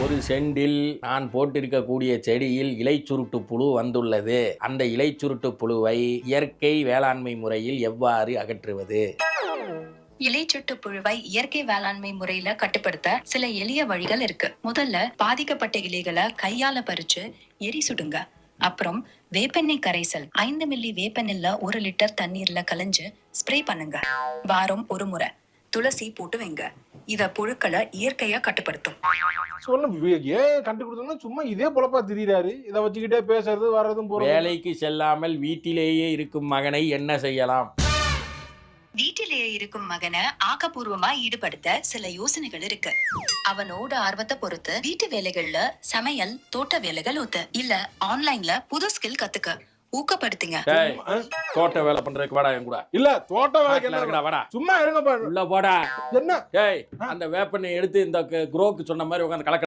ஒரு செண்டில் நான் போட்டிருக்கக்கூடிய செடியில் இலை சுருட்டு புழு வந்துள்ளது. அந்த இலை சுருட்டு புழுவை இயற்கை வேளாண்மை முறையில் எவ்வாறு அகற்றுவது? இலைச்சுட்டு புழுவை இயற்கை வேளாண்மை முறையில கட்டுப்படுத்த சில எளிய வழிகள் இருக்கு. முதல்ல பாதிக்கப்பட்ட இலைகளை கையால பறிச்சு எரி சுடுங்க. அப்புறம் வேப்பெண்ணெய் கரைசல் 5 மில்லி வேப்பெண்ணெய்ல 1 லிட்டர் தண்ணீர்ல கலஞ்சு ஸ்ப்ரே பண்ணுங்க. வாரம் ஒரு முறை துளசி போட்டு வைங்க. இத புழுக்களை இயற்கையா கட்டுப்படுத்தும். ஏன் கண்டுபிடிச்சோம்னா சும்மா இதே பொழப்பா திரியிறாரு. இதை வச்சுக்கிட்டே பேசுறது வர்றதும் போறது. வேலைக்கு செல்லாமல் வீட்டிலேயே இருக்கும் மகனை என்ன செய்யலாம்? வீட்டிலேயே இருக்கும் மகனை ஆக்கப்பூர்வமா ஈடுபடுத்த சில யோசனைகள் இருக்கு. அவனோட ஆர்வத்தை பொறுத்து வீட்டு வேலைகள்ல சமையல், தோட்ட வேலைகள் இல்ல ஆன்லைன்ல புது ஸ்கில் கத்துக்க ஊக்கப்படுத்துங்க. டேய், தோட்ட வேலை பண்றதுக்கு வாடா என் கூட. இல்ல தோட்ட வேலைக்கு காட்டுல இருக்குடா, வாடா. சும்மா இருங்க பாரு. உள்ள போடா. என்ன டேய், அந்த வேப்பெண்ணெய் எடுத்து இந்த குரோக்கு சொன்ன மாதிரி உட்காந்து கலக்க